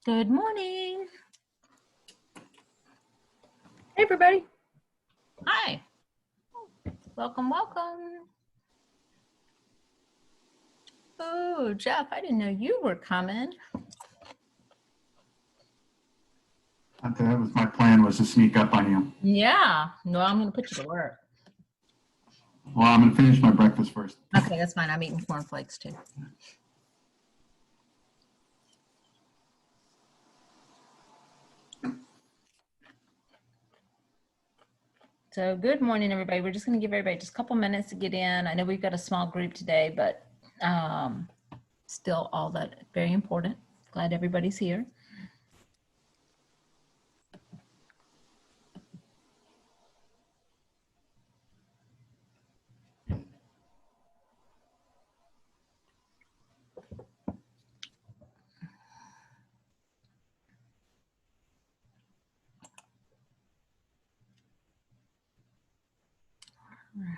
Good morning. Hey, everybody. Hi. Welcome, welcome. Oh, Jeff, I didn't know you were coming. That was my plan, was to sneak up on you. Yeah. No, I'm going to put you to work. Well, I'm going to finish my breakfast first. Okay, that's fine. I'm eating cornflakes too. So good morning, everybody. We're just going to give everybody just a couple minutes to get in. I know we've got a small group today, but still all that very important. Glad everybody's here. All right.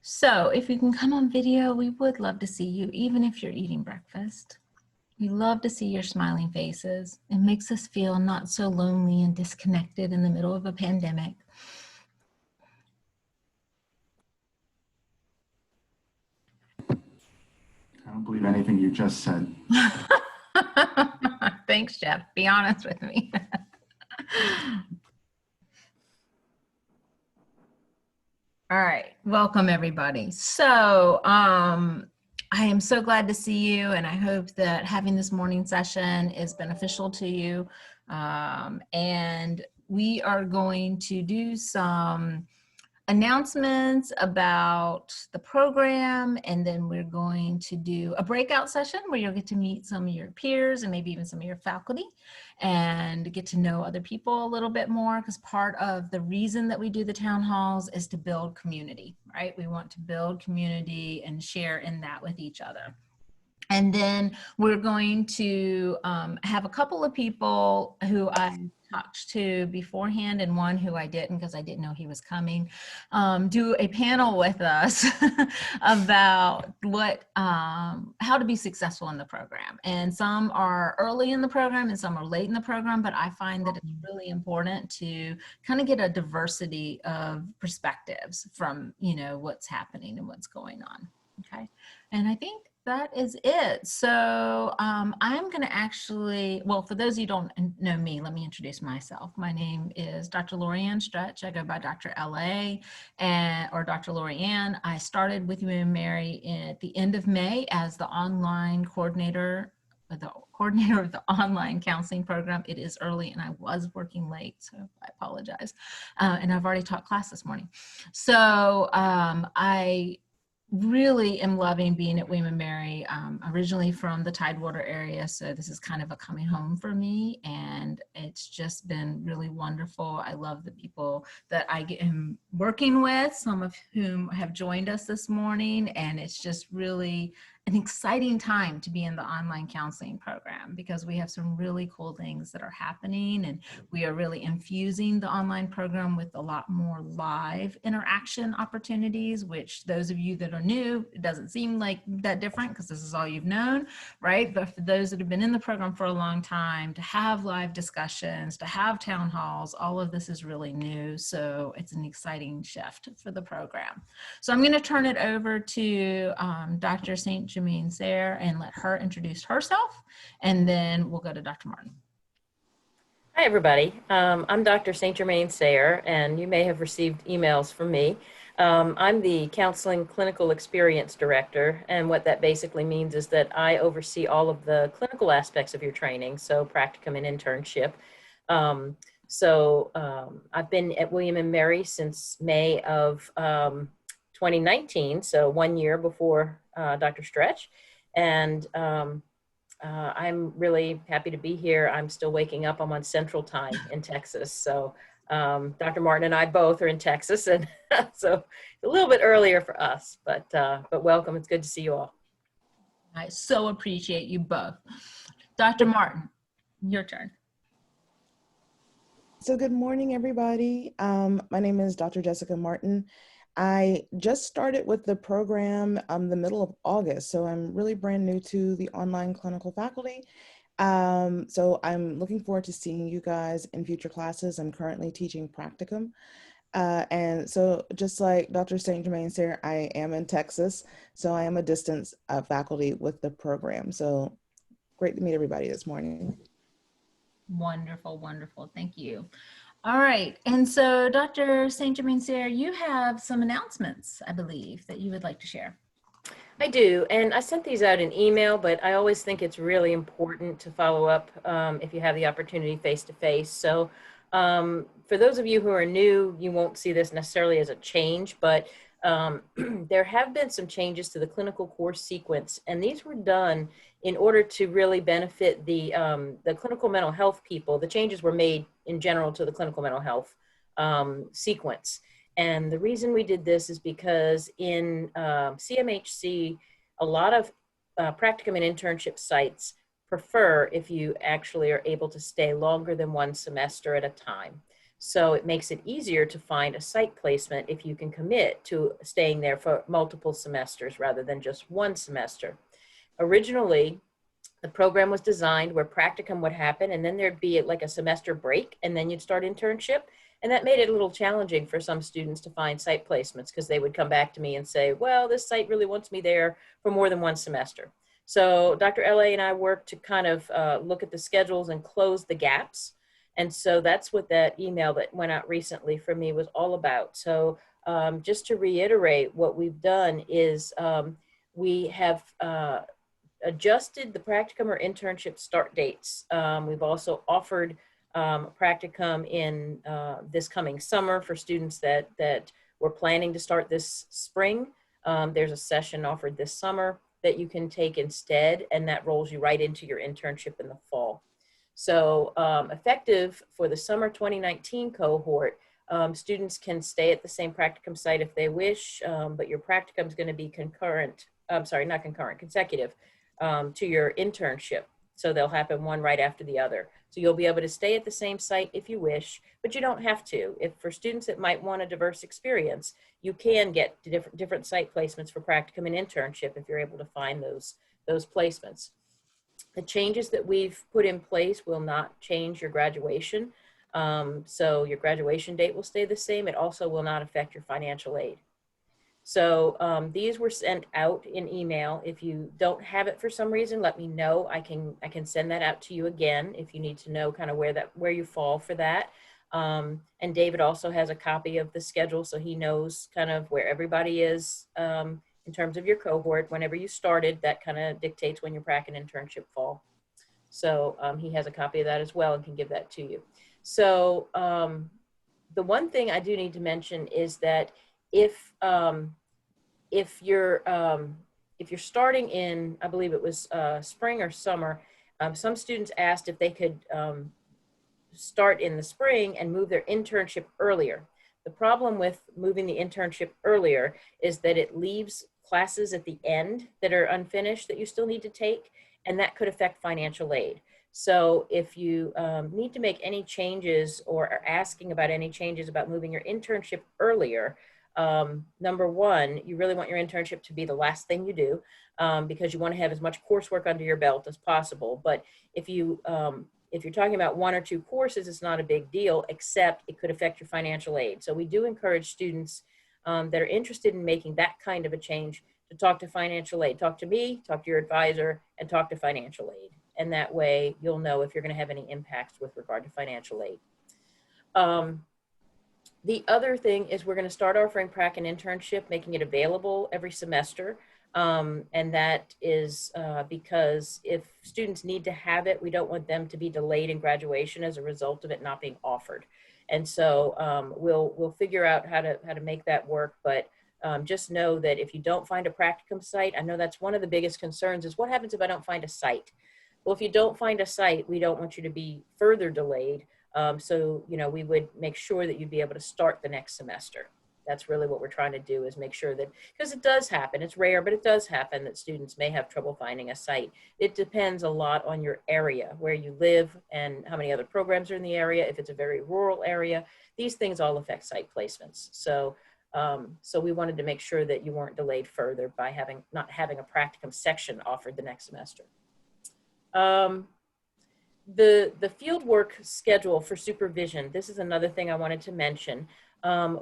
So if you can come on video, we would love to see you, even if you're eating breakfast. We love to see your smiling faces. It makes us feel not so lonely and disconnected in the middle of a pandemic. I don't believe anything you just said. Thanks, Jeff. Be honest with me. All right, welcome everybody. So I am so glad to see you, and I hope that having this morning session is beneficial to you. And we are going to do some announcements about the program, and then we're going to do a breakout session where you'll get to meet some of your peers and maybe even some of your faculty and get to know other people a little bit more, because part of the reason that we do the town halls is to build community, right? We want to build community and share in that with each other. And then we're going to have a couple of people who I talked to beforehand and one who I didn't, because I didn't know he was coming, do a panel with us about how to be successful in the program. And some are early in the program and some are late in the program, but I find that it's really important to kind of get a diversity of perspectives from, what's happening and what's going on. Okay. And I think that is it. So I'm going to actually, well, for those of you who don't know me, let me introduce myself. My name is Dr. Lori-Ann Stretch. I go by Dr. LA or Dr. Lori-Ann. I started with Mary at the end of May as the online coordinator, of the online counseling program. It is early and I was working late, so I apologize. And I've already taught class this morning. So I really am loving being at W&Mary, originally from the Tidewater area. So this is kind of a coming home for me, and it's just been really wonderful. I love the people that I am working with, some of whom have joined us this morning, and it's just really an exciting time to be in the online counseling program because we have some really cool things that are happening, and we are really infusing the online program with a lot more live interaction opportunities, which those of you that are new, it doesn't seem like that different because this is all you've known, right? But for those that have been in the program for a long time, to have live discussions, to have town halls, all of this is really new. So it's an exciting shift for the program. So I'm going to turn it over to Dr. St. Germain Sayre and let her introduce herself, and then we'll go to Dr. Martin. Hi, everybody. I'm Dr. St. Germain Sayre, and you may have received emails from me. I'm the Counseling Clinical Experience Director, and what that basically means is that I oversee all of the clinical aspects of your training, so practicum and internship. I've been at W&Mary since May of 2019, so 1 year before Dr. Stretch, and I'm really happy to be here. I'm still waking up. I'm on Central Time in Texas, so Dr. Martin and I both are in Texas, and so a little bit earlier for us, but welcome. It's good to see you all. I so appreciate you both. Dr. Martin, your turn. So good morning, everybody. My name is Dr. Jessica Martin. I just started with the program the middle of August, so I'm really brand new to the online clinical faculty. So I'm looking forward to seeing you guys in future classes. I'm currently teaching practicum. And so just like Dr. St. Germain said, I am in Texas, so I am a distance faculty with the program. So great to meet everybody this morning. Wonderful, wonderful. Thank you. All right. And so Dr. St. Germain Sayre, you have some announcements, I believe, that you would like to share. I do, and I sent these out in email, but I always think it's really important to follow up if you have the opportunity face to face. So for those of you who are new, you won't see this necessarily as a change, but there have been some changes to the clinical course sequence, and these were done in order to really benefit the clinical mental health people. The changes were made in general to the clinical mental health sequence. And the reason we did this is because in CMHC, a lot of practicum and internship sites prefer if you actually are able to stay longer than one semester at a time. So it makes it easier to find a site placement if you can commit to staying there for multiple semesters rather than just one semester. Originally, the program was designed where practicum would happen and then there'd be like a semester break and then you'd start internship. And that made it a little challenging for some students to find site placements because they would come back to me and say, well, this site really wants me there for more than one semester. So Dr. LA and I worked to kind of look at the schedules and close the gaps. And so that's what that email that went out recently for me was all about. So just to reiterate, what we've done is we have adjusted the practicum or internship start dates. We've also offered practicum in this coming summer for students that were planning to start this spring. There's a session offered this summer that you can take instead, and that rolls you right into your internship in the fall. So effective for the summer 2019 cohort, students can stay at the same practicum site if they wish, but your practicum is going to be concurrent, I'm sorry, not concurrent, consecutive to your internship. So they'll happen one right after the other. So you'll be able to stay at the same site if you wish, but you don't have to. If for students that might want a diverse experience, you can get different site placements for practicum and internship if you're able to find those placements. The changes that we've put in place will not change your graduation. So your graduation date will stay the same. It also will not affect your financial aid. So these were sent out in email. If you don't have it for some reason, let me know. I can send that out to you again if you need to know kind of where you fall for that. And David also has a copy of the schedule, so he knows kind of where everybody is in terms of your cohort. Whenever you started, that kind of dictates when your prac and internship fall. So he has a copy of that as well and can give that to you. So the one thing I do need to mention is that if you're starting in, I believe it was spring or summer, some students asked if they could start in the spring and move their internship earlier. The problem with moving the internship earlier is that it leaves classes at the end that are unfinished that you still need to take, and that could affect financial aid. So if you need to make any changes or are asking about any changes about moving your internship earlier, number one, you really want your internship to be the last thing you do because you want to have as much coursework under your belt as possible. But if you're talking about one or two courses, it's not a big deal, except it could affect your financial aid. So we do encourage students that are interested in making that kind of a change to talk to financial aid. Talk to me, talk to your advisor, and talk to financial aid. And that way you'll know if you're going to have any impacts with regard to financial aid. The other thing is we're going to start offering prac and internship, making it available every semester. And that is because if students need to have it, we don't want them to be delayed in graduation as a result of it not being offered. And so we'll figure out how to make that work. But just know that if you don't find a practicum site, I know that's one of the biggest concerns is what happens if I don't find a site? Well, if you don't find a site, we don't want you to be further delayed. So, we would make sure that you'd be able to start the next semester. That's really what we're trying to do is make sure that, because it does happen, it's rare, but it does happen that students may have trouble finding a site. It depends a lot on your area, where you live and how many other programs are in the area. If it's a very rural area, these things all affect site placements. So So we wanted to make sure that you weren't delayed further by not having a practicum section offered the next semester. The fieldwork schedule for supervision, this is another thing I wanted to mention.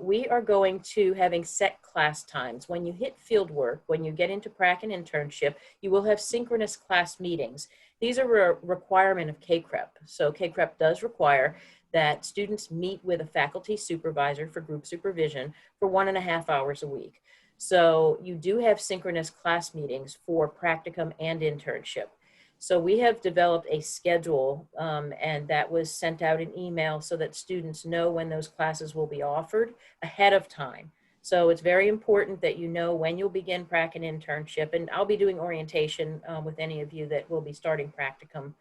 We are going to having set class times. When you hit fieldwork, when you get into prac and internship, you will have synchronous class meetings. These are a requirement of KCREP. So KCREP does require that students meet with a faculty supervisor for group supervision for 1.5 hours a week. So you do have synchronous class meetings for practicum and internship. So we have developed a schedule, and that was sent out in email so that students know when those classes will be offered ahead of time. So it's very important that you know when you'll begin prac and internship, and I'll be doing orientation with any of you that will be starting practicum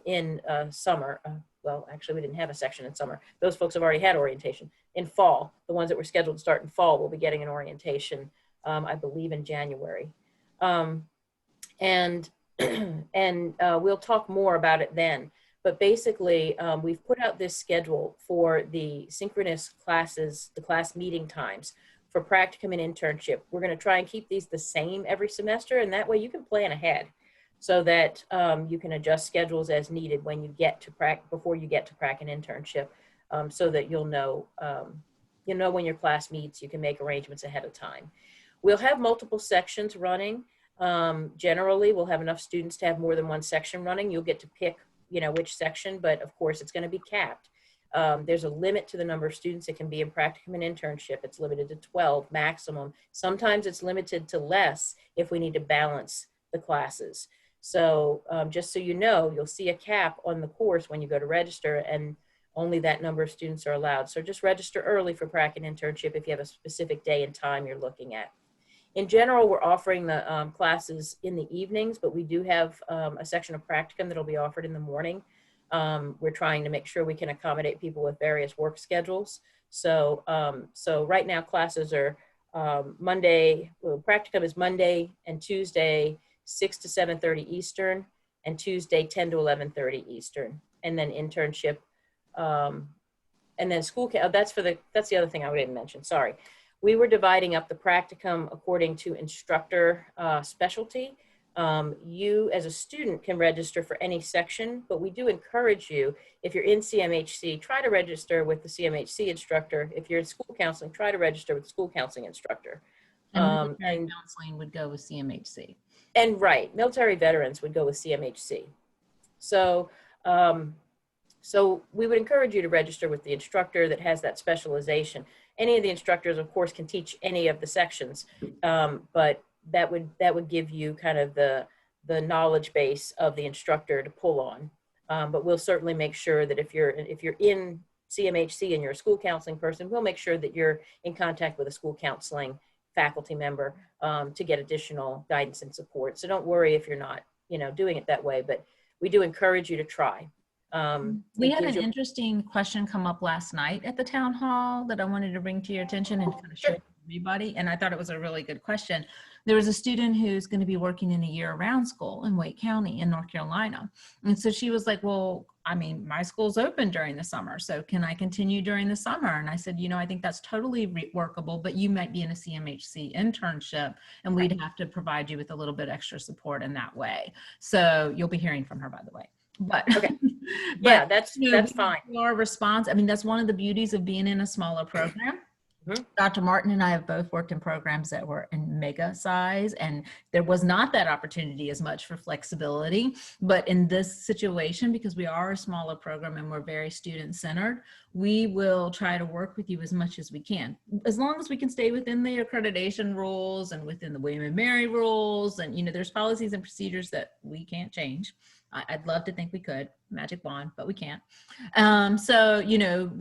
in summer. Well, actually, we didn't have a section in summer. Those folks have already had orientation. In fall, the ones that were scheduled to start in fall will be getting an orientation, I believe, in January. And we'll talk more about it then. But basically, we've put out this schedule for the synchronous classes, the class meeting times for practicum and internship. We're going to try and keep these the same every semester, and that way you can plan ahead so that you can adjust schedules as needed when you get to before you get to prac and internship, so that you'll know when your class meets. You can make arrangements ahead of time. We'll have multiple sections running. Generally, we'll have enough students to have more than one section running. You'll get to pick, which section, but of course it's going to be capped. There's a limit to the number of students that can be in practicum and internship. It's limited to 12 maximum. Sometimes it's limited to less if we need to balance the classes. So just so you know, you'll see a cap on the course when you go to register, and only that number of students are allowed. So just register early for prac and internship if you have a specific day and time you're looking at. In general, we're offering the classes in the evenings, but we do have a section of practicum that'll be offered in the morning. We're trying to make sure we can accommodate people with various work schedules. So right now classes are practicum is Monday and Tuesday, 6 to 7:30 Eastern, and Tuesday, 10 to 11:30 Eastern. And then internship, and then school, that's the other thing I didn't mention, sorry. We were dividing up the practicum according to instructor specialty. You as a student can register for any section, but we do encourage you, if you're in CMHC, try to register with the CMHC instructor. If you're in school counseling, try to register with the school counseling instructor. And counseling would go with CMHC. And right, military veterans would go with CMHC. So, so we would encourage you to register with the instructor that has that specialization. Any of the instructors, of course, can teach any of the sections, but that would give you kind of the knowledge base of the instructor to pull on. But we'll certainly make sure that if you're in CMHC and you're a school counseling person, we'll make sure that you're in contact with a school counseling faculty member to get additional guidance and support. So don't worry if you're not, doing it that way, but we do encourage you to try. We had an interesting question come up last night at the town hall that I wanted to bring to your attention and kind of share with everybody. And I thought it was a really good question. There was a student who's going to be working in a year-round school in Wake County in North Carolina. And so she was like, well, I mean, my school's open during the summer, so can I continue during the summer? And I said, I think that's totally workable, but you might be in a CMHC internship and we'd have to provide you with a little bit extra support in that way. So you'll be hearing from her, by the way. But okay. Yeah, that's fine. Our response, I mean, that's one of the beauties of being in a smaller program. Mm-hmm. Dr. Martin and I have both worked in programs that were in mega size, and there was not that opportunity as much for flexibility. But in this situation, because we are a smaller program and we're very student-centered, we will try to work with you as much as we can, as long as we can stay within the accreditation rules and within the William and Mary rules. And, there's policies and procedures that we can't change. I'd love to think we could, magic wand, but we can't. So,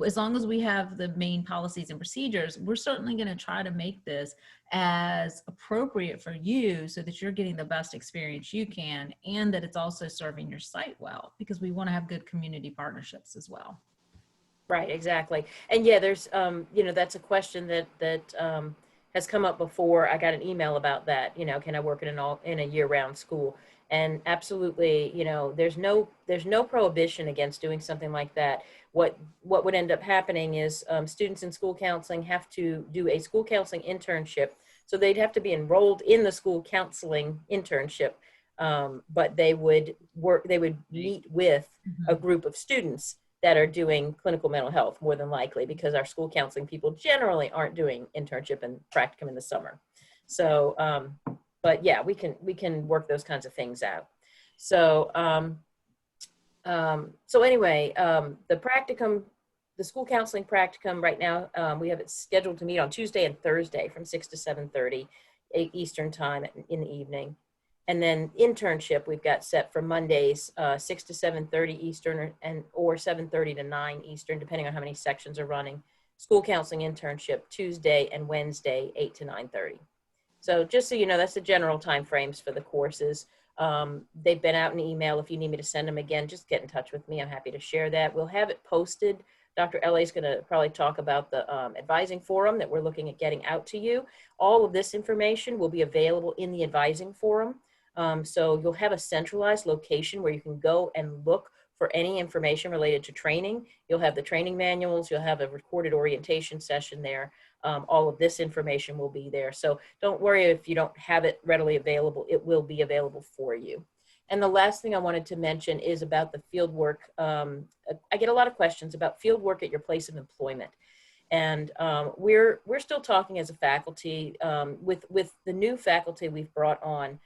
as long as we have the main policies and procedures, we're certainly going to try to make this as appropriate for you so that you're getting the best experience you can, and that it's also serving your site well, because we want to have good community partnerships as well. Right, exactly. And yeah, there's, that's a question that has come up before. I got an email about that, you know, can I work in a year-round school? And absolutely, you know, there's no prohibition against doing something like that. What would end up happening is students in school counseling have to do a school counseling internship. So they'd have to be enrolled in the school counseling internship, but they would meet with a group of students that are doing clinical mental health, more than likely, because our school counseling people generally aren't doing internship and practicum in the summer. So, but yeah, we can work those kinds of things out. So, so anyway, the practicum, the school counseling practicum right now, we have it scheduled to meet on Tuesday and Thursday from 6 to 7:30 Eastern time in the evening. And then internship we've got set for Mondays, 6 to 7:30 Eastern or 7:30 to 9 Eastern, depending on how many sections are running. School counseling internship Tuesday and Wednesday, 8 to 9:30. So just so you know, that's the general time frames for the courses. They've been out in email. If you need me to send them again, just get in touch with me. I'm happy to share that. We'll have it posted. Dr. L.A. is going to probably talk about the advising forum that we're looking at getting out to you. All of this information will be available in the advising forum. So you'll have a centralized location where you can go and look for any information related to training. You'll have the training manuals. You'll have a recorded orientation session there. All of this information will be there. So don't worry if you don't have it readily available. It will be available for you. And the last thing I wanted to mention is about the field work. I get a lot of questions about field work at your place of employment. And we're still talking as a faculty with the new faculty we've brought on.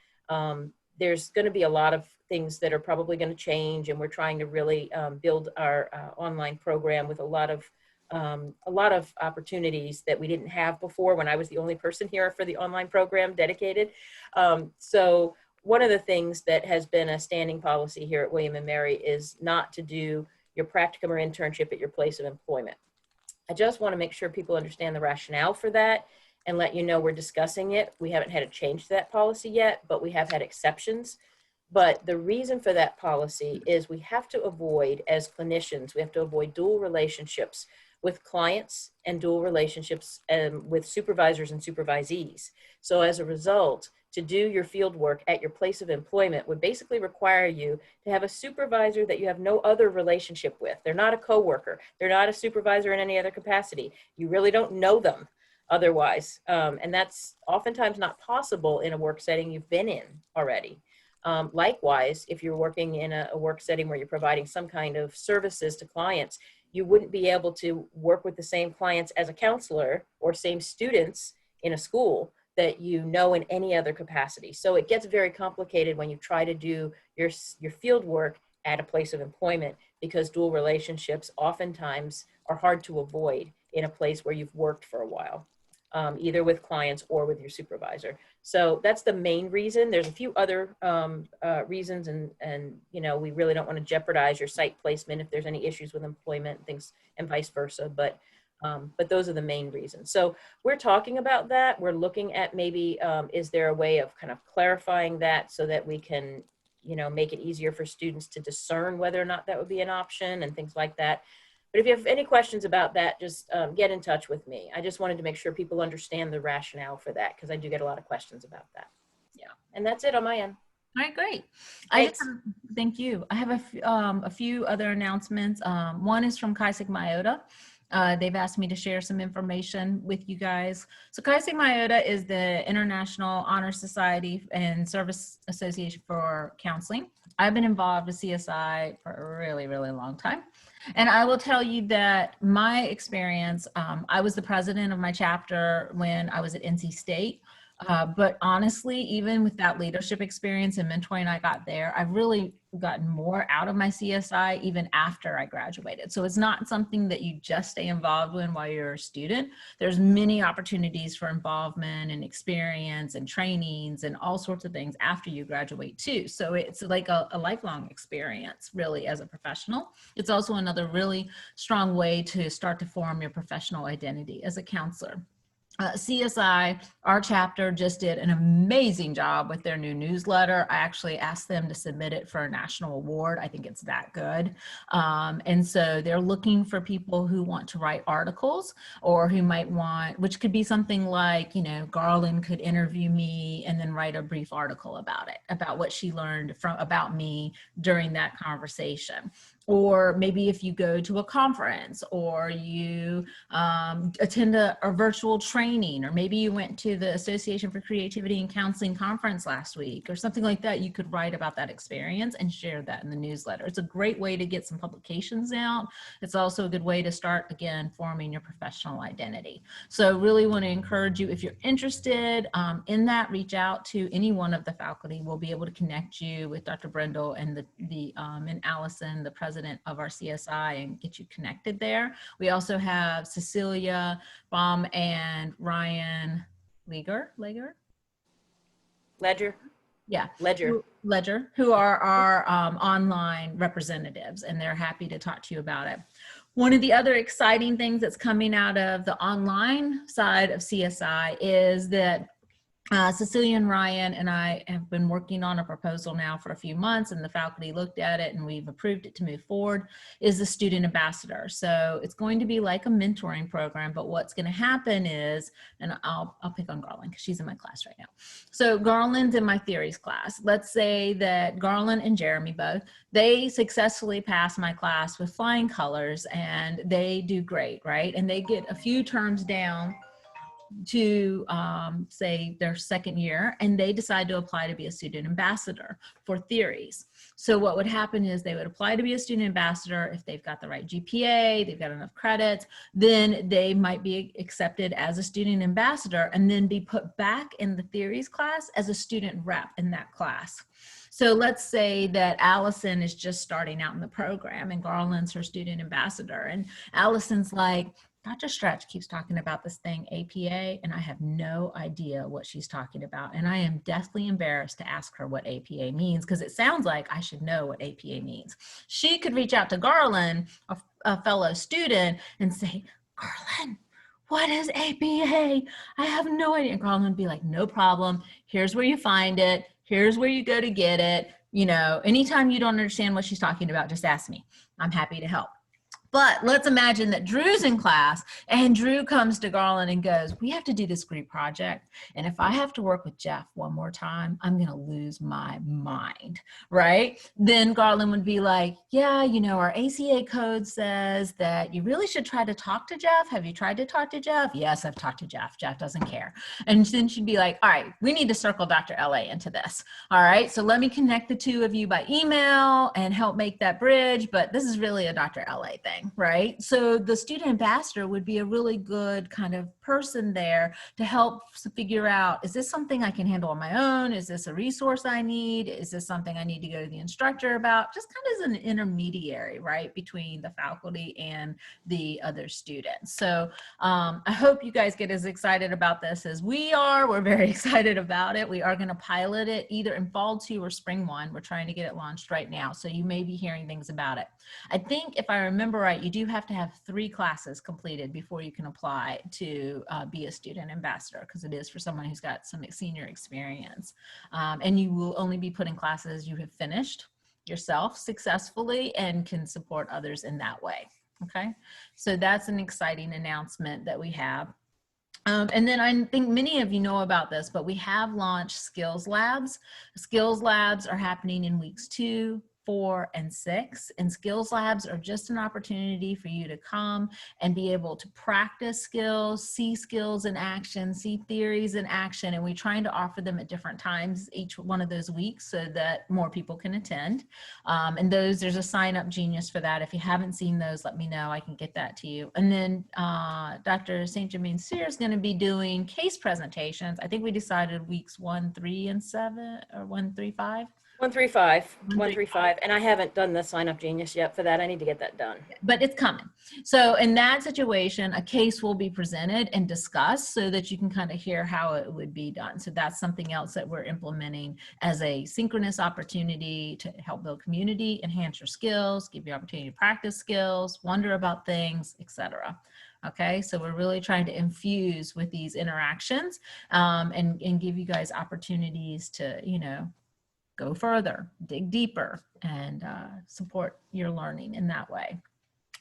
There's going to be a lot of things that are probably going to change, and we're trying to really build our online program with a lot of opportunities that we didn't have before when I was the only person here for the online program dedicated. So one of the things that has been a standing policy here at William & Mary is not to do your practicum or internship at your place of employment. I just want to make sure people understand the rationale for that and let you know we're discussing it. We haven't had a change to that policy yet, but we have had exceptions. But the reason for that policy is we have to avoid, as clinicians, we have to avoid dual relationships with clients and dual relationships with supervisors and supervisees. So as a result, to do your field work at your place of employment would basically require you to have a supervisor that you have no other relationship with. They're not a coworker. They're not a supervisor in any other capacity. You really don't know them otherwise. And that's oftentimes not possible in a work setting you've been in already. Likewise, if you're working in a work setting where you're providing some kind of services to clients, you wouldn't be able to work with the same clients as a counselor or same students in a school that you know in any other capacity. So it gets very complicated when you try to do your field work at a place of employment, because dual relationships oftentimes are hard to avoid in a place where you've worked for a while, either with clients or with your supervisor. So that's the main reason. There's a few other reasons, and you know, we really don't want to jeopardize your site placement if there's any issues with employment and things, and vice versa. But those are the main reasons. So we're talking about that. We're looking at maybe, is there a way of kind of clarifying that so that we can, you know, make it easier for students to discern whether or not that would be an option and things like that. But if you have any questions about that, just get in touch with me. I just wanted to make sure people understand the rationale for that, because I do get a lot of questions about that. Yeah, and that's it on my end. All right, great. Thank you. I have a few other announcements. One is from Chi Sigma Iota. They've asked me to share some information with you guys. So Chi Sigma Iota is the International Honor Society and Service Association for Counseling. I've been involved with CSI for a really, really long time. And I will tell you that my experience, I was the president of my chapter when I was at NC State. But honestly, even with that leadership experience and mentoring I got there, I've really gotten more out of my CSI even after I graduated. So it's not something that you just stay involved in while you're a student. There's many opportunities for involvement and experience and trainings and all sorts of things after you graduate too. So it's like a lifelong experience really as a professional. It's also another really strong way to start to form your professional identity as a counselor. CSI, our chapter, just did an amazing job with their new newsletter. I actually asked them to submit it for a national award. I think it's that good. And so they're looking for people who want to write articles, or who might want, which could be something like, you know, Garland could interview me and then write a brief article about it, about what she learned about me during that conversation. Or maybe if you go to a conference, or you attend a virtual training, or maybe you went to the Association for Creativity and Counseling conference last week or something like that, you could write about that experience and share that in the newsletter. It's a great way to get some publications out. It's also a good way to start, again, forming your professional identity. So really want to encourage you, if you're interested in that, reach out to any one of the faculty. We'll be able to connect you with Dr. Brendel and and Allison, the president of our CSI, and get you connected there. We also have Cecilia Baum and Ryan Ledger, yeah, Ledger, who are our online representatives, and they're happy to talk to you about it. One of the other exciting things that's coming out of the online side of CSI is that Cecilia and Ryan and I have been working on a proposal now for a few months, and the faculty looked at it and we've approved it to move forward, is the student ambassador. So it's going to be like a mentoring program, but what's going to happen is, and I'll pick on Garland because she's in my class right now. So Garland's in my theories class. Let's say that Garland and Jeremy both, they successfully pass my class with flying colors and they do great, right? And they get a few terms down to say their second year, and they decide to apply to be a student ambassador for theories. So what would happen is they would apply to be a student ambassador. If they've got the right GPA, they've got enough credits, then they might be accepted as a student ambassador and then be put back in the theories class as a student rep in that class. So let's say that Allison is just starting out in the program and Garland's her student ambassador, and Allison's like, Dr. Stretch keeps talking about this thing, APA, and I have no idea what she's talking about. And I am deathly embarrassed to ask her what APA means, because it sounds like I should know what APA means. She could reach out to Garland, a fellow student, and say, Garland, what is APA? I have no idea. And Garland would be like, no problem. Here's where you find it. Here's where you go to get it. You know, anytime you don't understand what she's talking about, just ask me. I'm happy to help. But let's imagine that Drew's in class and Drew comes to Garland and goes, we have to do this group project. And if I have to work with Jeff one more time, I'm going to lose my mind, right? Then Garland would be like, yeah, you know, our ACA code says that you really should try to talk to Jeff. Have you tried to talk to Jeff? Yes, I've talked to Jeff. Jeff doesn't care. And then she'd be like, all right, we need to circle Dr. LA into this. All right, so let me connect the two of you by email and help make that bridge. But this is really a Dr. LA thing. Right? So the student ambassador would be a really good kind of person there to help figure out, is this something I can handle on my own? Is this a resource I need? Is this something I need to go to the instructor about? Just kind of as an intermediary, right, between the faculty and the other students. So I hope you guys get as excited about this as we are. We're very excited about it. We are going to pilot it either in fall 2 or spring 1. We're trying to get it launched right now. So you may be hearing things about it. I think if I remember right, you do have to have 3 classes completed before you can apply to be a student ambassador, because it is for someone who's got some senior experience. And you will only be put in classes you have finished yourself successfully and can support others in that way. Okay, so that's an exciting announcement that we have. And then I think many of you know about this, but we have launched Skills Labs. Skills Labs are happening in weeks 2, 4, and 6. And Skills Labs are just an opportunity for you to come and be able to practice skills, see skills in action, see theories in action. And we're trying to offer them at different times each one of those weeks so that more people can attend. And there's a sign up genius for that. If you haven't seen those, let me know. I can get that to you. And then Dr. St. Germain Sear is going to be doing case presentations. I think we decided weeks 1, 3, and 7, or 1, 3, 5. 135, and I haven't done the sign up genius yet for that. I need to get that done. But it's coming. So in that situation, a case will be presented and discussed so that you can kind of hear how it would be done. So that's something else that we're implementing as a synchronous opportunity to help build community, enhance your skills, give you opportunity to practice skills, wonder about things, etc. Okay, so we're really trying to infuse with these interactions and give you guys opportunities to, you know, go further, dig deeper, and support your learning in that way.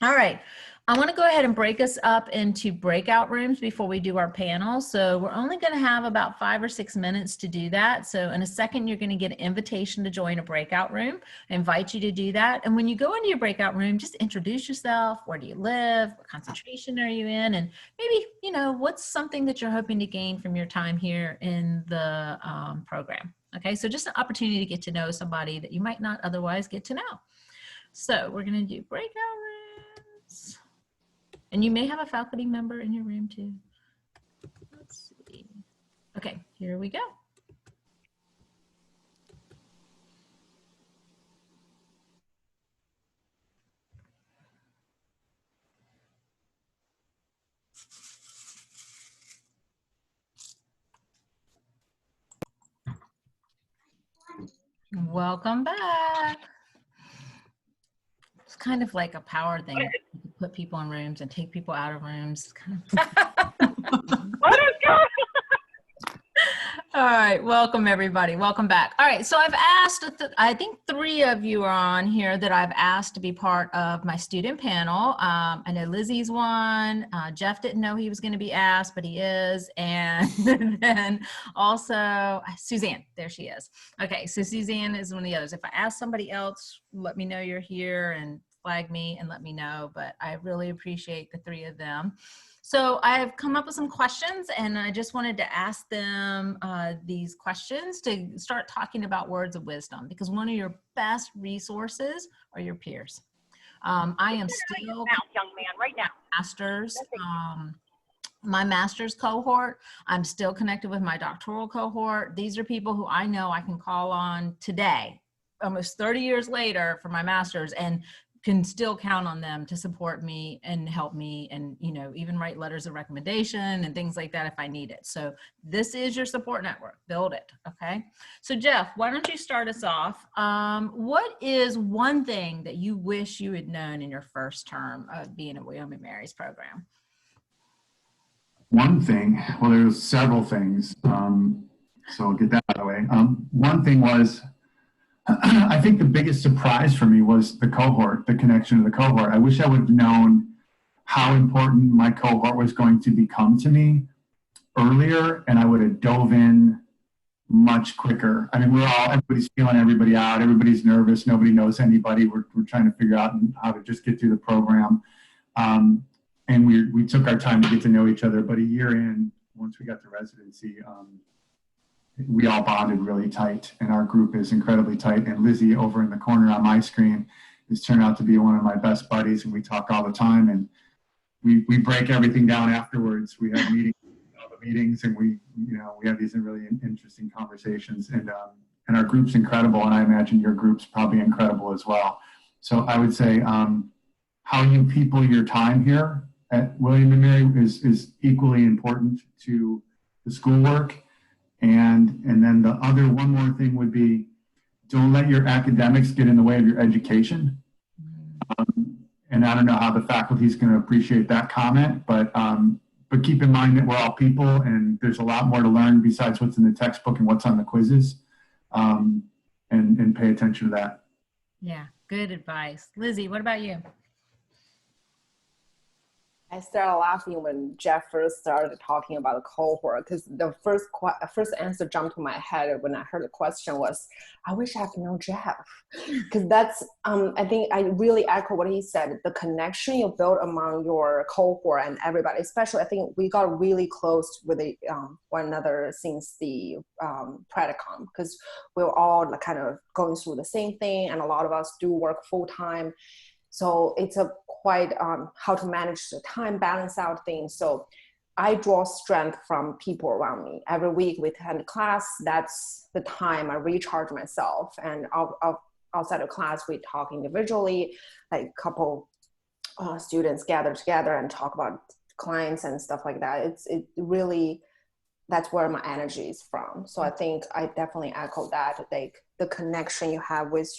All right, I want to go ahead and break us up into breakout rooms before we do our panel. So we're only going to have about 5 or 6 minutes to do that. So in a second, you're going to get an invitation to join a breakout room. I invite you to do that. And when you go into your breakout room, just introduce yourself. Where do you live? What concentration are you in? And maybe, you know, what's something that you're hoping to gain from your time here in the program? Okay, so just an opportunity to get to know somebody that you might not otherwise get to know. So we're going to do breakout rooms. And you may have a faculty member in your room too. Let's see. Okay, here we go. Welcome back. It's kind of like a power thing. You can put people in rooms and take people out of rooms. It's kind of What is going All right, welcome everybody. Welcome back. All right, so I've asked, I think 3 of you are on here that I've asked to be part of my student panel. I know Lizzie's one. Jeff didn't know he was going to be asked, but he is. And then also Suzanne, there she is. Okay, so Suzanne is one of the others. If I ask somebody else, let me know you're here and flag me and let me know, but I really appreciate the 3 of them. So I've come up with some questions and I just wanted to ask them these questions to start talking about words of wisdom, because one of your best resources are your peers. I am still young man, right now. Masters, my master's cohort. I'm still connected with my doctoral cohort. These are people who I know I can call on today, almost 30 years later, for my master's, and can still count on them to support me and help me, and, you know, even write letters of recommendation and things like that if I need it. So this is your support network. Build it. Okay. So Jeff, why don't you start us off? What is one thing that you wish you had known in your first term of being at William & Mary's program? One thing, well, there's several things. So I'll get that out of the way. One thing was, I think the biggest surprise for me was the cohort, the connection to the cohort. I wish I would have known how important my cohort was going to become to me earlier, and I would have dove in much quicker. I mean, everybody's feeling everybody out. Everybody's nervous. Nobody knows anybody. We're trying to figure out how to just get through the program. And we took our time to get to know each other. But a year in, once we got to residency, we all bonded really tight, and our group is incredibly tight. And Lizzie over in the corner on my screen has turned out to be one of my best buddies, and we talk all the time, and we break everything down afterwards. We have meetings, and we have these really interesting conversations, and our group's incredible, and I imagine your group's probably incredible as well. So I would say how you people your time here at William & Mary is equally important to the schoolwork. And then the other one more thing would be, don't let your academics get in the way of your education. And I don't know how the faculty is going to appreciate that comment, but keep in mind that we're all people, and there's a lot more to learn besides what's in the textbook and what's on the quizzes, and pay attention to that. Yeah, good advice. Lizzie, what about you? I started laughing when Jeff first started talking about the cohort, because the first answer jumped to my head when I heard the question was, I wish I could know Jeff. Because that's, I think I really echo what he said, the connection you build among your cohort and everybody, especially I think we got really close with one another since the Predicom, because we were all kind of going through the same thing, and a lot of us do work full-time. So it's a quite how to manage the time, balance out things. So I draw strength from people around me. Every week we attend class, that's the time I recharge myself. And outside of class, we talk individually, like a couple students gather together and talk about clients and stuff like that. It really, that's where my energy is from. So I think I definitely echo that, like the connection you have with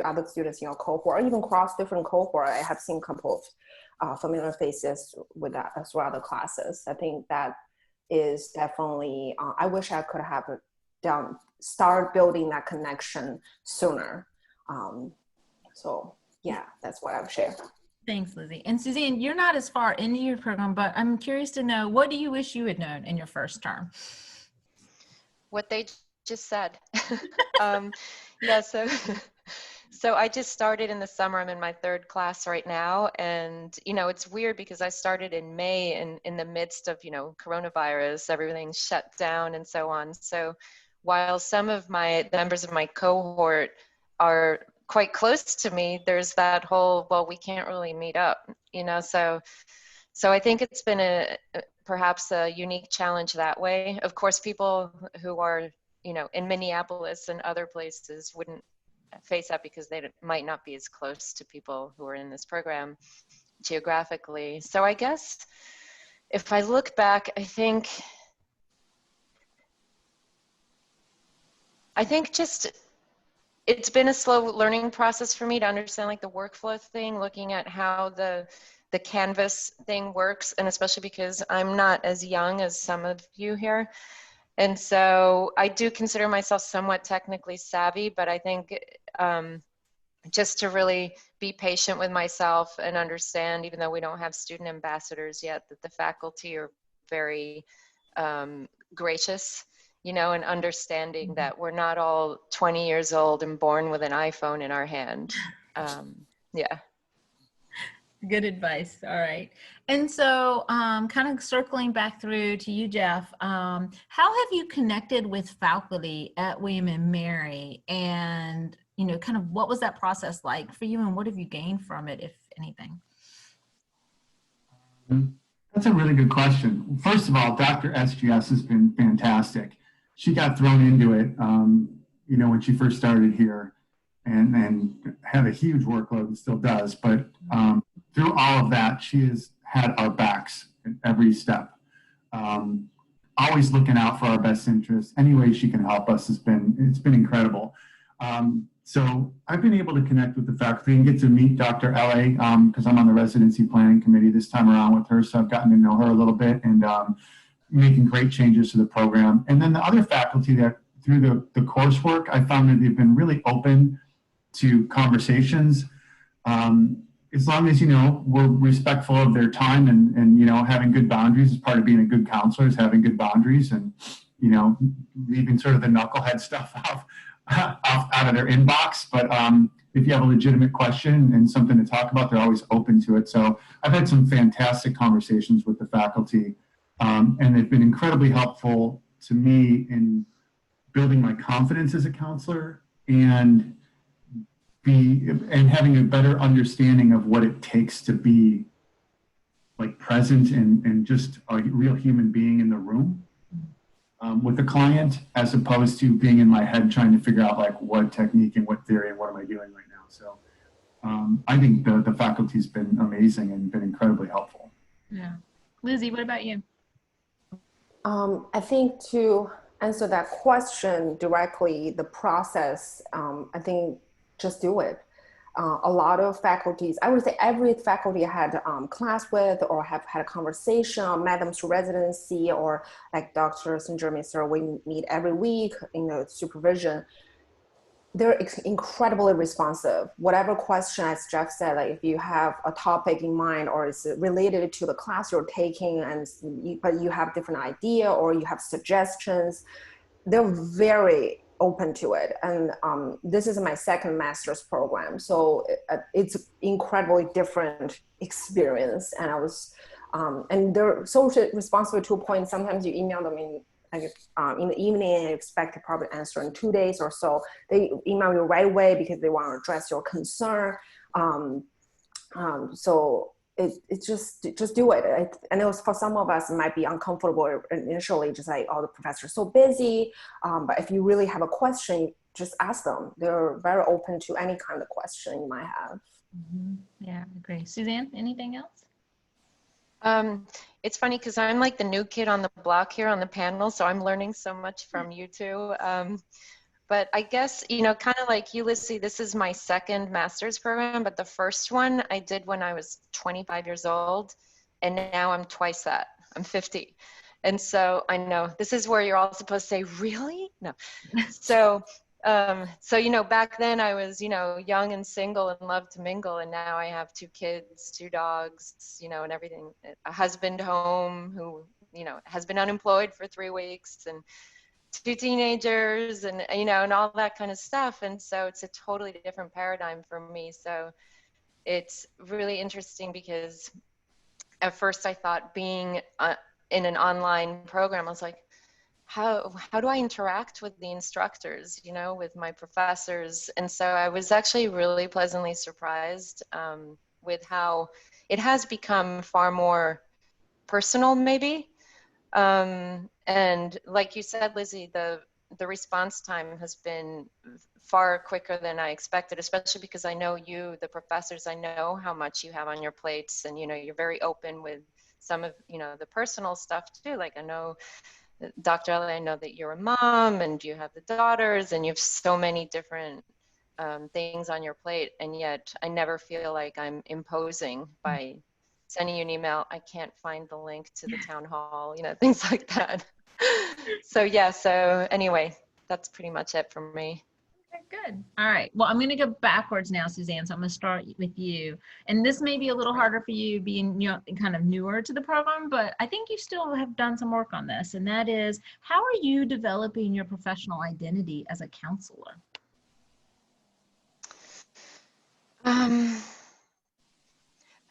other students in your cohort, or even cross different cohort. I have seen a couple familiar faces with that as well, the classes. I think that is definitely, I wish I could have start building that connection sooner. So yeah, that's what I've shared. Thanks, Lizzie. And Suzanne, you're not as far into your program, but I'm curious to know, what do you wish you had known in your first term? What they just said. Yeah, so I just started in the summer. I'm in my 3rd class right now. And, you know, it's weird because I started in May and in the midst of, you know, coronavirus, everything's shut down and so on. So while some of the members of my cohort are quite close to me, there's that whole, well, we can't really meet up, you know, so I think it's been perhaps a unique challenge that way. Of course, people who are, you know, in Minneapolis and other places wouldn't face that because they might not be as close to people who are in this program geographically. So I guess if I look back, I think just it's been a slow learning process for me to understand like the workflow thing, looking at how the Canvas thing works, and especially because I'm not as young as some of you here. And so I do consider myself somewhat technically savvy, but I think just to really be patient with myself and understand, even though we don't have student ambassadors yet, that the faculty are very gracious, you know, and understanding that we're not all 20 years old and born with an iPhone in our hand. Yeah. Good advice. All right. And so kind of circling back through to you, Jeff, how have you connected with faculty at William and Mary? And, you know, kind of what was that process like for you and what have you gained from it, if anything? That's a really good question. First of all, Dr. SGS has been fantastic. She got thrown into it, you know, when she first started here and had a huge workload and still does. But through all of that, she has had our backs at every step. Always looking out for our best interests. Any way she can help us it's been incredible. So I've been able to connect with the faculty and get to meet Dr. L.A. Because I'm on the residency planning committee this time around with her. So I've gotten to know her a little bit and making great changes to the program. And then the other faculty that through the coursework, I found that they've been really open to conversations. As long as, you know, we're respectful of their time and, you know, having good boundaries is part of being a good counselor is having good boundaries and, you know, leaving sort of the knucklehead stuff out of their inbox. But if you have a legitimate question and something to talk about, they're always open to it. So I've had some fantastic conversations with the faculty and they've been incredibly helpful to me in building my confidence as a counselor and having a better understanding of what it takes to be like present and just a real human being in the room with the client, as opposed to being in my head trying to figure out like what technique and what theory and what am I doing right now. So I think the faculty's been amazing and been incredibly helpful. Yeah. Lizzie, what about you? I think to answer that question directly, the process, I think just do it. A lot of faculties, I would say every faculty I had class with or have had a conversation or met them through residency or like Dr. St. Jeremy, sir, we meet every week in the supervision. They're incredibly responsive. Whatever question, as Jeff said, like if you have a topic in mind or it's related to the class you're taking but you have different idea or you have suggestions, they're very open to it. And this is my second master's program. So it's incredibly different experience. And I was, and they're so responsive to a point, sometimes you email them in the evening and you expect to probably answer in 2 days or so. They email you right away because they want to address your concern. So it's just do it. I know for some of us, it might be uncomfortable initially, just like, oh, the professor's so busy. But if you really have a question, just ask them. They're very open to any kind of question you might have. Mm-hmm. Yeah, I agree. Suzanne, anything else? It's funny because I'm like the new kid on the block here on the panel, so I'm learning so much from you two. But I guess, kind of like you, Lizzie, this is my second master's program, but the first one I did when I was 25 years old, and now I'm twice that. I'm 50. And so I know this is where you're all supposed to say, really? No. So, back then I was, young and single and loved to mingle. And now I have 2 kids, 2 dogs, and everything, a husband home who, has been unemployed for 3 weeks, and 2 teenagers, and and all that kind of stuff. And so it's a totally different paradigm for me. So it's really interesting because at first I thought being in an online program, I was like, how do I interact with the instructors, with my professors? And so I was actually really pleasantly surprised with how it has become far more personal, maybe. And like you said, Lizzie, the response time has been far quicker than I expected, especially because I know you, the professors, I know how much you have on your plates, and you're very open with some of the personal stuff too. Like I know, Dr. Ellie, I know that you're a mom and you have the daughters and you have so many different things on your plate, and yet I never feel like I'm imposing by sending you an email. I can't find the link to the town hall, things like that. So yeah, so anyway, that's pretty much it for me. Okay, good. All right. Well, I'm going to go backwards now, Suzanne. So I'm going to start with you. And this may be a little harder for you being kind of newer to the program, but I think you still have done some work on this. And that is, how are you developing your professional identity as a counselor?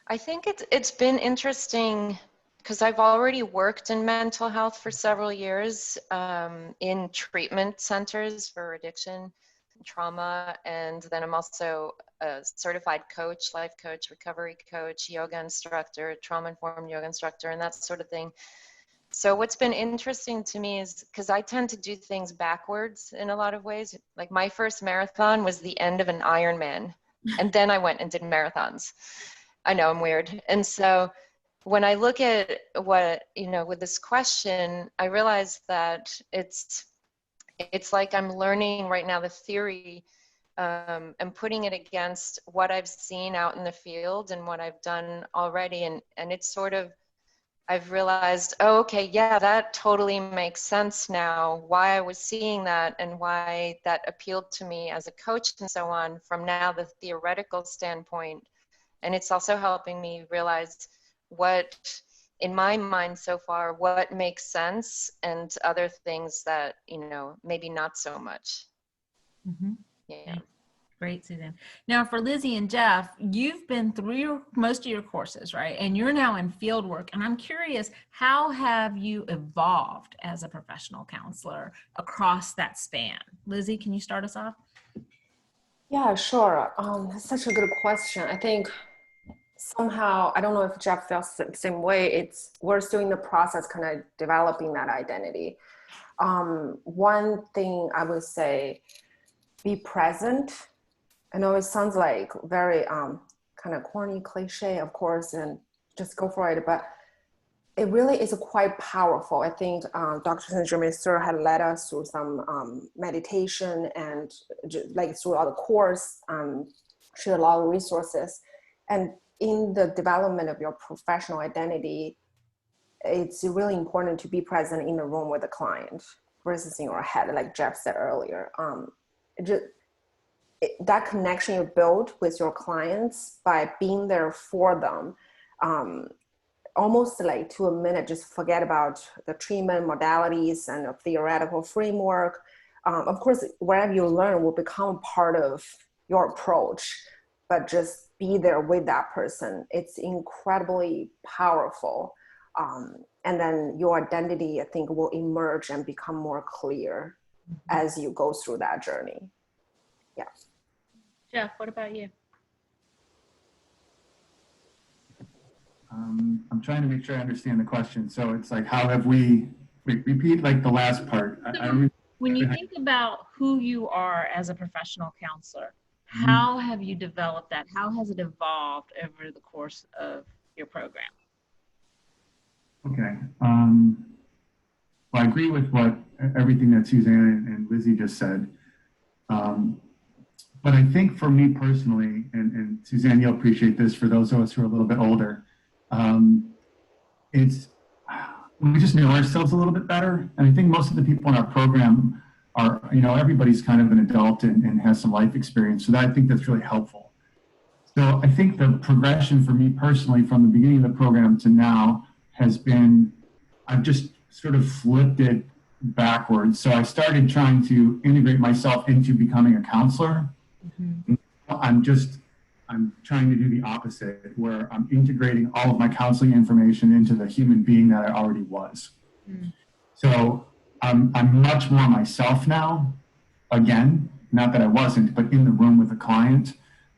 I think it's been interesting because I've already worked in mental health for several years in treatment centers for addiction, trauma, and then I'm also a certified coach, life coach, recovery coach, yoga instructor, trauma-informed yoga instructor, and that sort of thing. So what's been interesting to me is because I tend to do things backwards in a lot of ways. Like my first marathon was the end of an Ironman, and then I went and did marathons. I know I'm weird. And so when I look at what, with this question, I realize that it's like I'm learning right now the theory and putting it against what I've seen out in the field and what I've done already. And it's sort of, I've realized, oh, okay, yeah, that totally makes sense now, why I was seeing that and why that appealed to me as a coach and so on from now the theoretical standpoint. And it's also helping me realize what, in my mind so far, what makes sense and other things that, maybe not so much. Mm-hmm. Yeah. Great, Suzanne. Now for Lizzie and Jeff, you've been through most of your courses, right? And you're now in field work. And I'm curious, how have you evolved as a professional counselor across that span? Lizzie, can you start us off? Yeah, sure. That's such a good question. I think somehow, I don't know if Jeff feels the same way, we're still in the process kind of developing that identity. One thing I would say, be present. I know it sounds like very kind of corny cliche, of course, and just go for it, but it really is quite powerful. I think Dr. St. Germain Sir had led us through some meditation and like throughout the course, shared a lot of resources. And in the development of your professional identity, it's really important to be present in the room with the client versus in your head, like Jeff said earlier. That connection you build with your clients by being there for them, almost like to a minute, just forget about the treatment modalities and the theoretical framework. Of course, whatever you learn will become part of your approach, but just be there with that person. It's incredibly powerful. And then your identity, I think, will emerge and become more clear as you go through that journey. Yeah. Jeff, what about you? I'm trying to make sure I understand the question. So it's like, how have we repeat like the last part? When you think about who you are as a professional counselor, how have you developed that? How has it evolved over the course of your program? Okay. Well, I agree with everything that Suzanne and Lizzie just said. But I think for me personally, and Suzanne, you'll appreciate this for those of us who are a little bit older, it's we just know ourselves a little bit better. And I think most of the people in our program are, everybody's kind of an adult and has some life experience. So that, I think that's really helpful. So I think the progression for me personally from the beginning of the program to now has been, I've just sort of flipped it backwards. So I started trying to integrate myself into becoming a counselor. Mm-hmm. I'm trying to do the opposite, where I'm integrating all of my counseling information into the human being that I already was. Mm. So I'm much more myself now, again, not that I wasn't, but in the room with the client.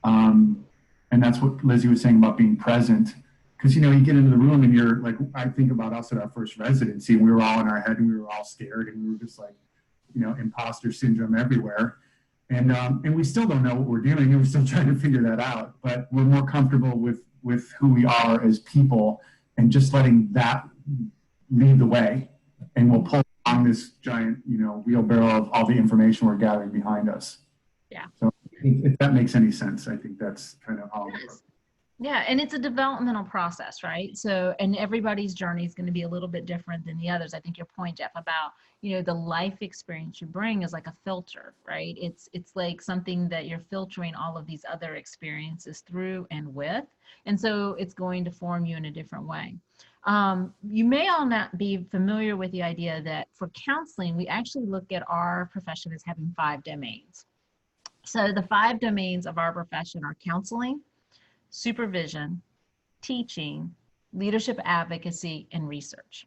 And that's what Lizzie was saying about being present. Because, you get into the room and you're like, I think about us at our first residency, and we were all in our head and we were all scared and we were just like, imposter syndrome everywhere. And we still don't know what we're doing, and we're still trying to figure that out. But we're more comfortable with who we are as people, and just letting that lead the way. And we'll pull on this giant, wheelbarrow of all the information we're gathering behind us. Yeah. So if that makes any sense, I think that's kind of how it works. Yeah, and it's a developmental process, right? So, and everybody's journey is going to be a little bit different than the others. I think your point, Jeff, about, the life experience you bring is like a filter, right? It's like something that you're filtering all of these other experiences through and with. And so it's going to form you in a different way. You may all not be familiar with the idea that for counseling, we actually look at our profession as having 5 domains. So the 5 domains of our profession are counseling, supervision, teaching, leadership advocacy, and research.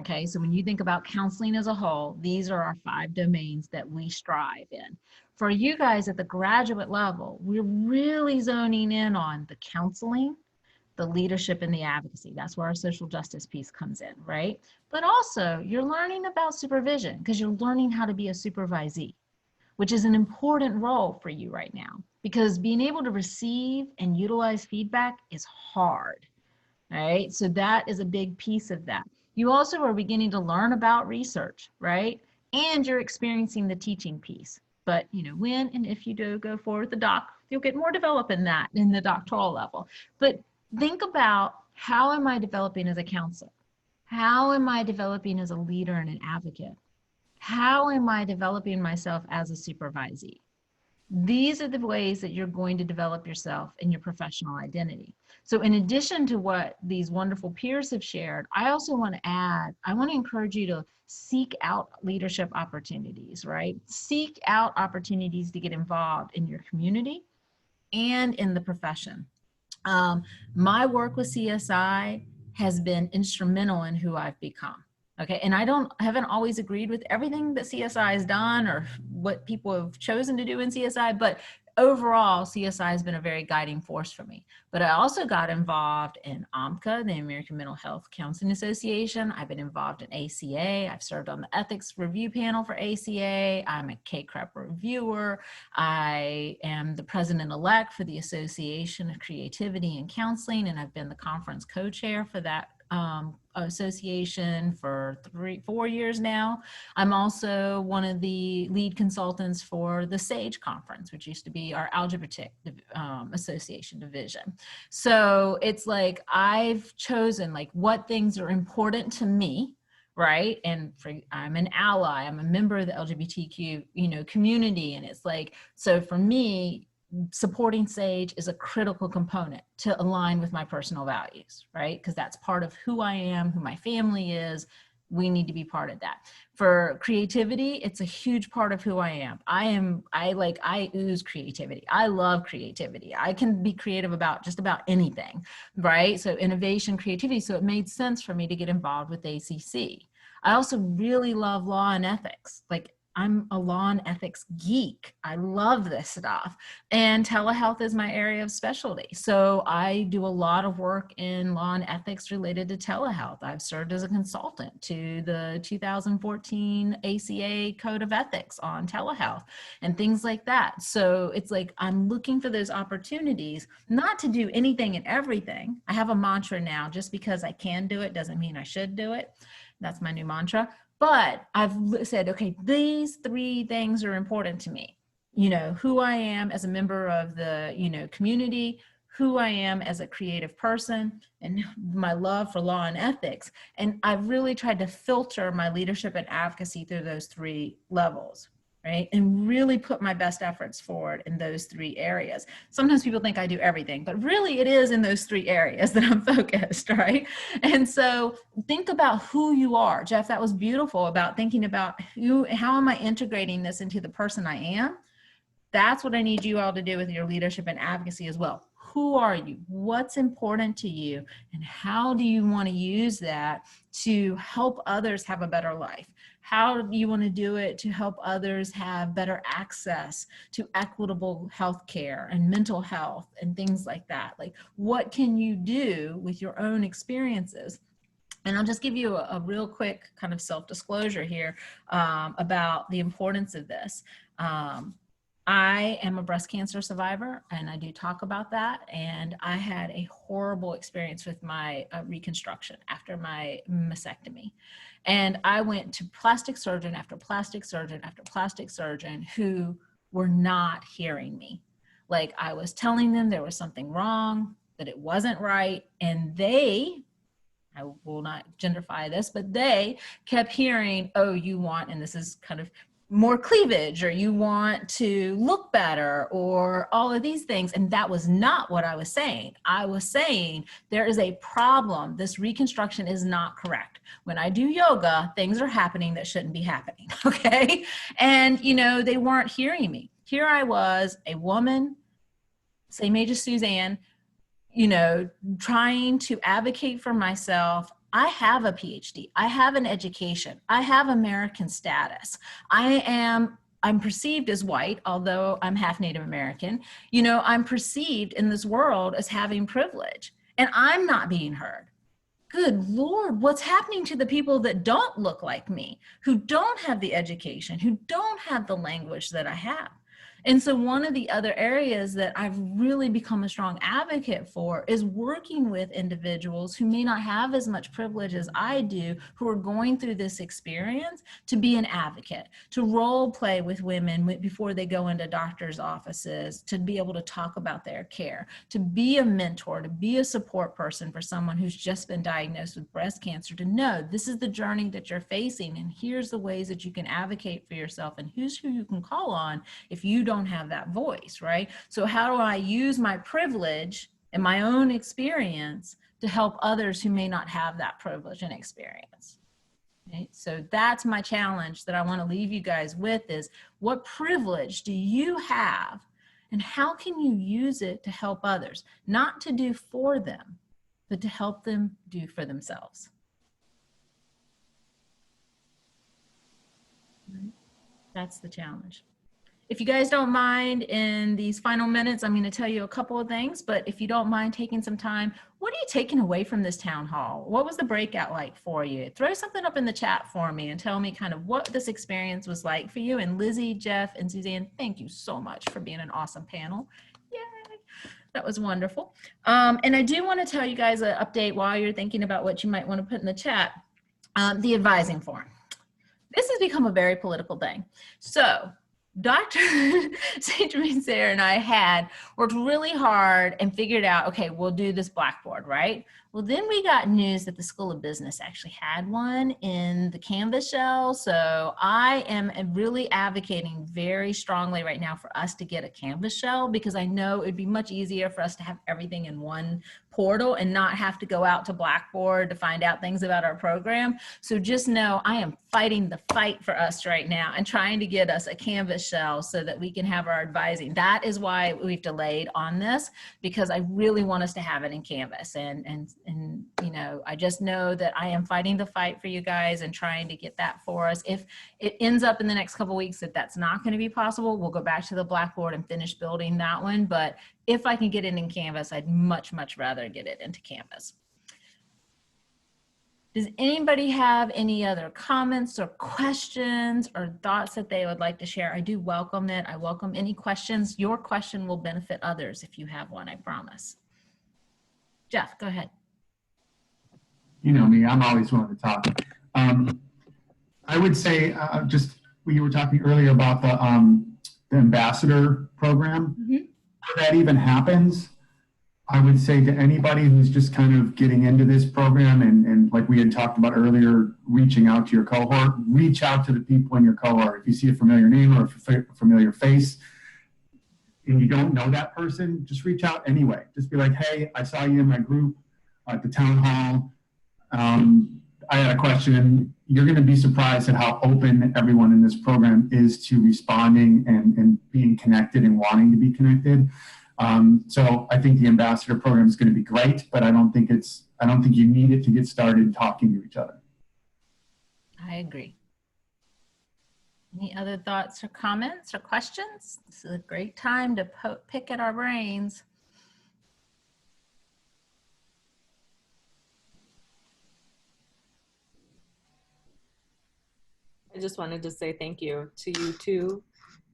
Okay, so when you think about counseling as a whole, these are our 5 domains that we strive in. For you guys at the graduate level, we're really zoning in on the counseling, the leadership, and the advocacy. That's where our social justice piece comes in, right? But also, you're learning about supervision because you're learning how to be a supervisee, which is an important role for you right now, because being able to receive and utilize feedback is hard, right? So that is a big piece of that. You also are beginning to learn about research, right? And you're experiencing the teaching piece. But, when and if you do go forward with the doc, you'll get more developed in that in the doctoral level. But think about, how am I developing as a counselor? How am I developing as a leader and an advocate? How am I developing myself as a supervisee? These are the ways that you're going to develop yourself and your professional identity. So in addition to what these wonderful peers have shared, I also want to add, I want to encourage you to seek out leadership opportunities, right? Seek out opportunities to get involved in your community and in the profession. My work with CSI has been instrumental in who I've become. Okay, and I haven't always agreed with everything that CSI has done or what people have chosen to do in CSI, but overall, CSI has been a very guiding force for me. But I also got involved in AMCA, the American Mental Health Counseling Association. I've been involved in ACA. I've served on the ethics review panel for ACA. I'm a KCREP reviewer. I am the president-elect for the Association of Creativity and Counseling, and I've been the conference co-chair for that association for 4 years now. I'm also one of the lead consultants for the SAGE conference, which used to be our Algebra-Tech Association division. So it's like I've chosen like what things are important to me, right? And I'm an ally, I'm a member of the LGBTQ, community. And it's like, so for me, supporting SAGE is a critical component to align with my personal values, right? Because that's part of who I am, who my family is. We need to be part of that. For creativity, it's a huge part of who I am. I ooze creativity. I love creativity. I can be creative about just about anything, right? So innovation, creativity. So it made sense for me to get involved with ACC. I also really love law and ethics. Like, I'm a law and ethics geek. I love this stuff. And telehealth is my area of specialty. So I do a lot of work in law and ethics related to telehealth. I've served as a consultant to the 2014 ACA Code of Ethics on telehealth and things like that. So it's like I'm looking for those opportunities, not to do anything and everything. I have a mantra now: just because I can do it doesn't mean I should do it. That's my new mantra. But I've said, okay, these 3 things are important to me. you know, who I am as a member of the, you know, community, who I am as a creative person, and my love for law and ethics. And I've really tried to filter my leadership and advocacy through those three levels, right? And really put my best efforts forward in those three areas. Sometimes people think I do everything, but really it is in those three areas that I'm focused, right? And so think about who you are. Jeff, that was beautiful about thinking about how am I integrating this into the person I am? That's what I need you all to do with your leadership and advocacy as well. Who are you? What's important to you? And how do you want to use that to help others have a better life? How do you want to do it to help others have better access to equitable health care and mental health and things like that? Like, what can you do with your own experiences? And I'll just give you a real quick kind of self-disclosure here about the importance of this. I am a breast cancer survivor, and I do talk about that. And I had a horrible experience with my reconstruction after my mastectomy. And I went to plastic surgeon after plastic surgeon after plastic surgeon who were not hearing me. Like, I was telling them there was something wrong, that it wasn't right. And they, I will not genderify this, but they kept hearing, oh, you want, and this is kind of more cleavage, or you want to look better, or all of these things. And that was not what I was saying. I was saying there is a problem. This reconstruction is not correct. When I do yoga, things are happening that shouldn't be happening. Okay. And, you know, they weren't hearing me. Here I was, a woman, same age as Suzanne, you know, trying to advocate for myself. I have a PhD. I have an education. I have American status. I'm perceived as white, although I'm half Native American. You know, I'm perceived in this world as having privilege, and I'm not being heard. Good Lord, what's happening to the people that don't look like me, who don't have the education, who don't have the language that I have? And so one of the other areas that I've really become a strong advocate for is working with individuals who may not have as much privilege as I do, who are going through this experience, to be an advocate, to role play with women before they go into doctors' offices, to be able to talk about their care, to be a mentor, to be a support person for someone who's just been diagnosed with breast cancer, to know this is the journey that you're facing, and here's the ways that you can advocate for yourself, and who's who you can call on if you don't have that voice, right? So how do I use my privilege and my own experience to help others who may not have that privilege and experience? Okay? So that's my challenge that I want to leave you guys with is, what privilege do you have, and how can you use it to help others? Not to do for them, but to help them do for themselves. That's the challenge. If you guys don't mind, in these final minutes, I'm going to tell you a couple of things, but if you don't mind taking some time, what are you taking away from this town hall? What was the breakout like for you? Throw something up in the chat for me and tell me kind of what this experience was like for you. And Lizzie, Jeff, and Suzanne, thank you so much for being an awesome panel. Yay. That was wonderful. And I do want to tell you guys an update while you're thinking about what you might want to put in the chat. The advising forum. This has become a very political thing. So Dr. St. Germain Sayre and I had worked really hard and figured out, okay, we'll do this Blackboard, right? Well, then we got news that the School of Business actually had one in the Canvas shell. So I am really advocating very strongly right now for us to get a Canvas shell, because I know it'd be much easier for us to have everything in one portal and not have to go out to Blackboard to find out things about our program. So just know I am fighting the fight for us right now and trying to get us a Canvas shell so that we can have our advising. That is why we've delayed on this, because I really want us to have it in Canvas. And you know, I just know that I am fighting the fight for you guys and trying to get that for us. If it ends up in the next couple of weeks that that's not going to be possible, we'll go back to the Blackboard and finish building that one. But if I can get it in Canvas, I'd much, much rather get it into Canvas. Does anybody have any other comments or questions or thoughts that they would like to share? I do welcome it. I welcome any questions. Your question will benefit others if you have one, I promise. Jeff, go ahead. You know me, I'm always willing to talk. I would say, just, you were talking earlier about the ambassador program. Before that even happens, I would say to anybody who's just kind of getting into this program and like we had talked about earlier, reaching out to your cohort, reach out to the people in your cohort. If you see a familiar name or a familiar face and you don't know that person, just reach out anyway. Just be like, hey, I saw you in my group at the town hall. I had a question. You're going to be surprised at how open everyone in this program is to responding and being connected and wanting to be connected. So I think the ambassador program is going to be great, but I don't think you need it to get started talking to each other. I agree. Any other thoughts or comments or questions? This is a great time to pick at our brains. I just wanted to say thank you to you too.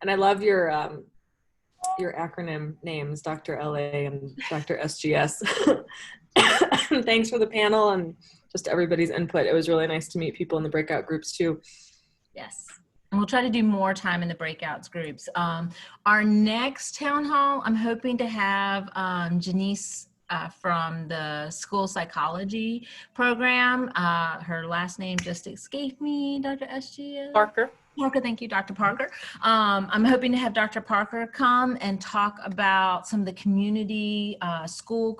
And I love your acronym names, Dr. LA and Dr. SGS. Thanks for the panel and just everybody's input. It was really nice to meet people in the breakout groups too. Yes. And we'll try to do more time in the breakouts groups. Our next town hall, I'm hoping to have Janice from the school psychology program. Her last name just escaped me, Dr. SGS. Parker. Parker, thank you, Dr. Parker. I'm hoping to have Dr. Parker come and talk about some of the community, school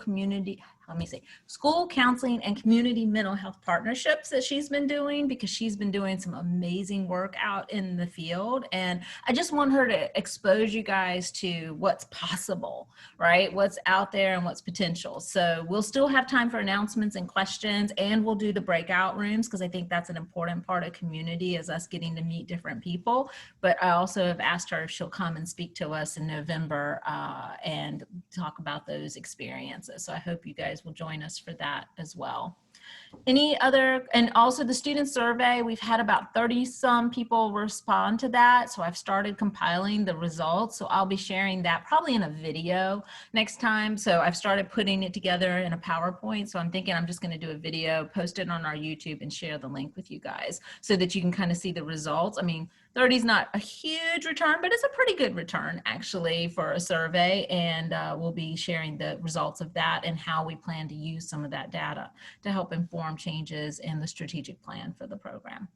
counseling and community mental health partnerships that she's been doing, because she's been doing some amazing work out in the field. And I just want her to expose you guys to what's possible, right? What's out there and what's potential. So we'll still have time for announcements and questions, and we'll do the breakout rooms, because I think that's an important part of community, is us getting to meet different people. But I also have asked her if she'll come and speak to us in November and talk about those experiences. So I hope you guys will join us for that as well. Any other, and also the student survey, we've had about 30 some people respond to that. So I've started compiling the results. So I'll be sharing that probably in a video next time. So I've started putting it together in a PowerPoint. So I'm thinking I'm just going to do a video, post it on our YouTube and share the link with you guys so that you can kind of see the results. I mean, 30 is not a huge return, but it's a pretty good return actually for a survey. And we'll be sharing the results of that and how we plan to use some of that data to help inform changes in the strategic plan for the program.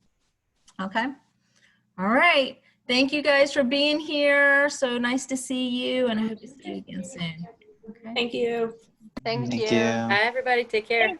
Okay. All right. Thank you guys for being here. So nice to see you, and I hope to see you again soon. Okay. Thank you. Thank you. Bye, everybody. Take care.